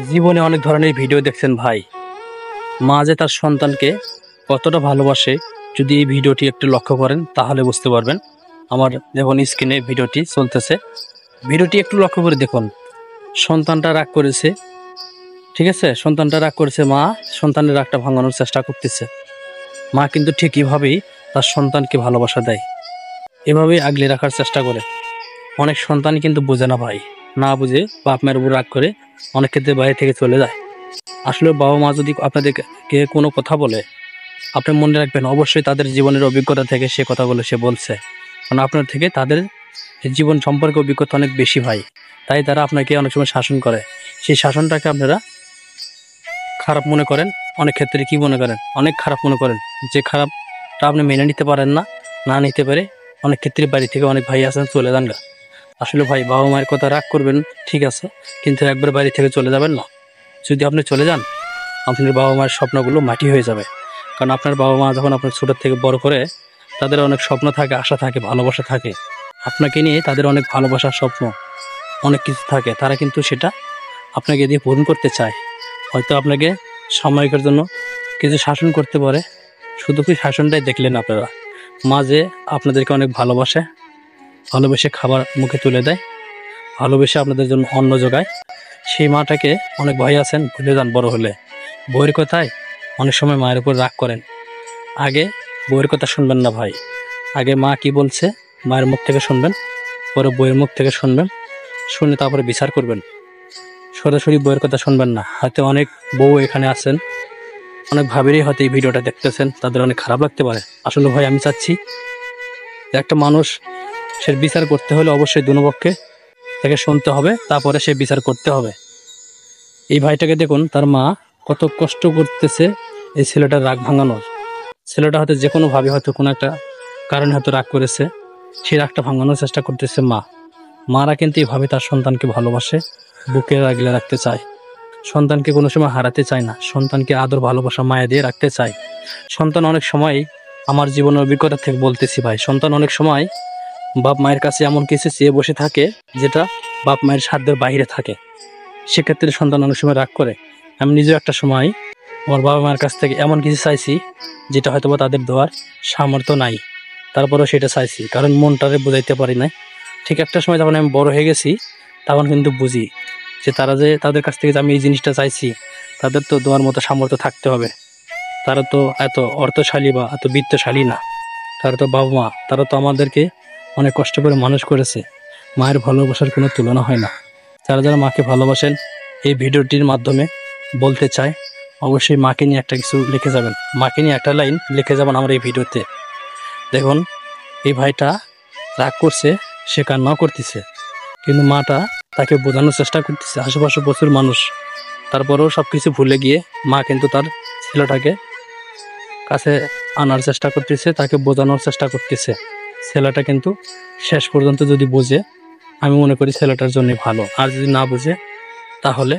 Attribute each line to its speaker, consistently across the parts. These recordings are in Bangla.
Speaker 1: জীবনে অনেক ধরনের ভিডিও দেখছেন ভাই। মা যে তার সন্তানকে কতটা ভালোবাসে, যদি এই ভিডিওটি একটু লক্ষ্য করেন তাহলে বুঝতে পারবেন। আমার যখন স্ক্রিনে ভিডিওটি চলতেছে, ভিডিওটি একটু লক্ষ্য করে দেখুন। সন্তানটা রাগ করেছে, ঠিক আছে, সন্তানটা রাগ করেছে, মা সন্তানের রাগটা ভাঙানোর চেষ্টা করতেছে। মা কিন্তু ঠিক এভাবেই তার সন্তানকে ভালোবাসা দেয়, এভাবেই আগলে রাখার চেষ্টা করে। অনেক সন্তানই কিন্তু বোঝে না ভাই, না বুঝে বাপ মায়ের উপর রাগ করে অনেক ক্ষেত্রে বাইরে থেকে চলে যায়। আসলে বাবা মা যদি আপনাদেরকে কোনো কথা বলে, আপনি মনে রাখবেন অবশ্যই তাদের জীবনের অভিজ্ঞতা থেকে সে কথাগুলো সে বলছে, কারণ আপনার থেকে তাদের জীবন সম্পর্কে অভিজ্ঞতা অনেক বেশি ভাই। তাই তারা আপনাকে অনেক সময় শাসন করে, সেই শাসনটাকে আপনারা খারাপ মনে করেন। অনেক ক্ষেত্রে কি মনে করেন, অনেক খারাপ মনে করেন, যে খারাপটা আপনি মেনে নিতে পারেন না। না নিতে পারে অনেক ক্ষেত্রে বাড়ি থেকে অনেক ভাই আছেন চলে যান গা। আসলে ভাই বাবা মায়ের কথা রাগ করবেন ঠিক আছে, কিন্তু একবার বাড়ি থেকে চলে যাবেন না। যদি আপনি চলে যান, আপনার বাবা মায়ের স্বপ্নগুলো মাটি হয়ে যাবে। কারণ আপনার বাবা মা যখন আপনার ছোটোর থেকে বড় করে, তাদের অনেক স্বপ্ন থাকে, আশা থাকে, ভালোবাসা থাকে আপনাকে নিয়ে। তাদের অনেক ভালোবাসার স্বপ্ন, অনেক কিছু থাকে, তারা কিন্তু সেটা আপনাকে দিয়ে পূরণ করতে চায়। হয়তো আপনাকে সাময়িকের জন্য কিছু শাসন করতে পারে, শুধু কি শাসনটাই দেখলেন আপনারা। মা যে আপনাদেরকে অনেক ভালোবেসে খাবার মুখে তুলে দেয়, ভালোবেসে আপনাদের জন্য অন্ন যোগায়, সেই মাটাকে অনেক ভাই আছেন ভুলে যান বড় হলে। বইয়ের কথায় অনেক সময় মায়ের উপর রাগ করেন। আগে বইয়ের কথা শুনবেন না ভাই, আগে মা কি বলছে মায়ের মুখ থেকে শুনবেন, পরে বইয়ের মুখ থেকে শুনবেন, শুনে তারপরে বিচার করবেন। সরাসরি বইয়ের কথা শুনবেন না। হয়তো অনেক বউ এখানে আছেন, অনেক ভাবেরই হয়তো এই ভিডিওটা দেখতেছেন, তাদের অনেক খারাপ লাগতে পারে। আসলে ভাই আমি চাচ্ছি যে একটা মানুষ সে বিচার করতে হলে অবশ্যই দুনো পক্ষে তাকে শুনতে হবে, তারপরে সে বিচার করতে হবে। এই ভাইটাকে দেখুন, তার মা কত কষ্ট করতেছে এই ছেলেটার রাগ ভাঙানোর। ছেলেটা হয়তো যে কোনোভাবে হয়তো কোনো একটা কারণে হয়তো রাগ করেছে, সেই রাগটা ভাঙানোর চেষ্টা করতেছে মা। মারা কিন্তু এইভাবে তার সন্তানকে ভালোবাসে, বুকে আগলে রাখতে চায়, সন্তানকে কোনো সময় হারাতে চায় না, সন্তানকে আদর ভালোবাসা মায়া দিয়ে রাখতে চায়। সন্তান অনেক সময়, আমার জীবনের অভিজ্ঞতা থেকে বলতেছি ভাই, সন্তান অনেক সময় বাপ মায়ের কাছে এমন কিছু চেয়ে বসে থাকে যেটা বাপ মায়ের সাধ্যের বাইরে থাকে। সেক্ষেত্রে সন্তান অনেক সময় রাগ করে। আমি নিজেও একটা সময় আমার বাবা মায়ের কাছ থেকে এমন কিছু চাইছি যেটা হয়তো বা তাদের দেওয়ার সামর্থ্য নাই, তারপরেও সেটা চাইছি, কারণ মনটারে বোঝাইতে পারি নাই। ঠিক একটা সময় যখন আমি বড় হয়ে গেছি, তখন কিন্তু বুঝি যে তারা যে তাদের কাছ থেকে যে আমি এই জিনিসটা চাইছি, তাদের তো দেওয়ার মতো সামর্থ্য থাকতে হবে। তারা তো এত অর্থশালী বা এত বিত্তশালী না। তারা তো বাবা মা, তারা তো আমাদেরকে অনেক কষ্ট করে মানুষ করেছে। মায়ের ভালোবাসার কোনো তুলনা হয় না। যারা যারা মাকে ভালোবাসেন, এই ভিডিওটির মাধ্যমে বলতে চায়, অবশ্যই মাকে নিয়ে একটা কিছু লিখে যাবেন, মাকে নিয়ে একটা লাইন লিখে যাবেন আমার এই ভিডিওতে। দেখুন, এই ভাইটা রাগ করছে, সে কান্নাও করতেছে, কিন্তু মাটা তাকে বোঝানোর চেষ্টা করতেছে, আশেপাশে প্রচুর মানুষ, তারপরেও সব কিছু ভুলে গিয়ে মা কিন্তু তার ছেলেটাকে কাছে আনার চেষ্টা করতেছে, তাকে বোঝানোর চেষ্টা করতেছে। ছেলেটা কিন্তু শেষ পর্যন্ত যদি বোঝে, আমি মনে করি ছেলেটার জন্যই ভালো। আর যদি না বুঝে, তাহলে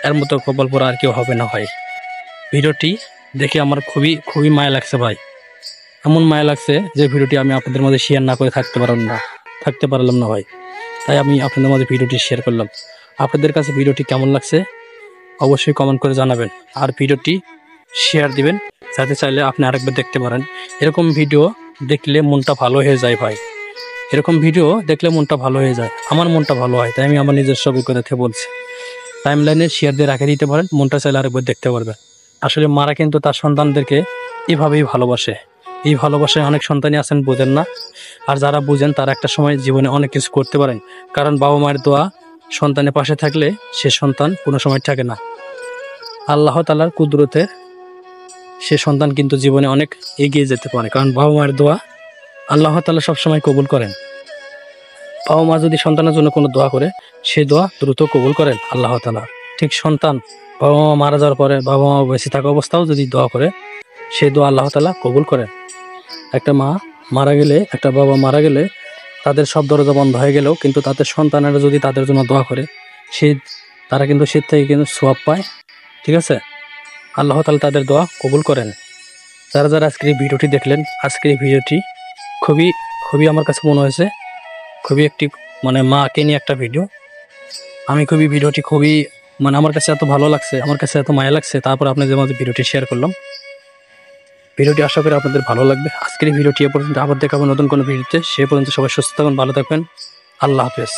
Speaker 1: এর মতো কপাল পোড়া আর কেউ হবে না ভাই। ভিডিওটি দেখে আমার খুবই খুবই মায়া লাগছে ভাই। এমন মায়া লাগছে যে ভিডিওটি আমি আপনাদের মধ্যে শেয়ার না করে থাকতে পারলাম না ভাই। তাই আমি আপনাদের মধ্যে ভিডিওটি শেয়ার করলাম। আপনাদের কাছে ভিডিওটি কেমন লাগছে অবশ্যই কমেন্ট করে জানাবেন, আর ভিডিওটি শেয়ার দিবেন, যাতে চাইলে আপনি আরেকবার দেখতে পারেন। এরকম ভিডিও দেখলে মনটা ভালো হয়ে যায় ভাই, এরকম ভিডিও দেখলে মনটা ভালো হয়ে যায়, আমার মনটা ভালো হয়। তাই আমি আমার নিজস্ব অভিজ্ঞতা থেকে বলছি। টাইমলাইনে শেয়ার দিয়ে রাখে দিতে পারেন, মনটা চাইলে আরেকবার দেখতে পারবেন। আসলে মারা কিন্তু তার সন্তানদেরকে এভাবেই ভালোবাসে। এই ভালোবাসায় অনেক সন্তানই আছেন বোঝেন না, আর যারা বুঝেন তারা একটা সময় জীবনে অনেক কিছু করতে পারেন। কারণ বাবা মায়ের দোয়া সন্তানের পাশে থাকলে সে সন্তান কোনো সময় থাকে না। আল্লাহ তাআলার কুদরতে সে সন্তান কিন্তু জীবনে অনেক এগিয়ে যেতে পারে, কারণ বাবা মায়ের দোয়া আল্লাহ তাআলা সবসময় কবুল করেন। বাবা মা যদি সন্তানের জন্য কোনো দোয়া করে, সেই দোয়া দ্রুত কবুল করেন আল্লাহ তাআলা। ঠিক সন্তান বাবা মা মারা যাওয়ার পরে, বাবা মা বেঁচে থাকা অবস্থাও যদি দোয়া করে, সেই দোয়া আল্লাহ তাআলা কবুল করেন। একটা মা মারা গেলে, একটা বাবা মারা গেলে, তাদের সব দরজা বন্ধ হয়ে গেলেও কিন্তু তাদের সন্তানেরা যদি তাদের জন্য দোয়া করে, সেই তারা কিন্তু সে থেকে কিন্তু সওয়াব পায়। ঠিক আছে, আল্লাহ তাআলা তাদের দোয়া কবুল করেন। যারা যারা আজকের এই ভিডিওটি দেখলেন, আজকের এই ভিডিওটি খুবই খুবই আমার কাছে মনে হয়েছে খুবই একটি মাকে নিয়ে একটা ভিডিও। আমি ভিডিওটি খুবই মানে আমার কাছে এত ভালো লাগছে, আমার কাছে এত মায়া লাগছে, তারপর আপনাদের মাঝে ভিডিওটি শেয়ার করলাম। ভিডিওটি আশা করি আপনাদের ভালো লাগবে। আজকের এই ভিডিওটি এ পর্যন্ত, আবার দেখাবো নতুন কোনো ভিডিওতে। সে পর্যন্ত সবাই সুস্থ থাকুন, ভালো থাকবেন। আল্লাহ হাফেজ।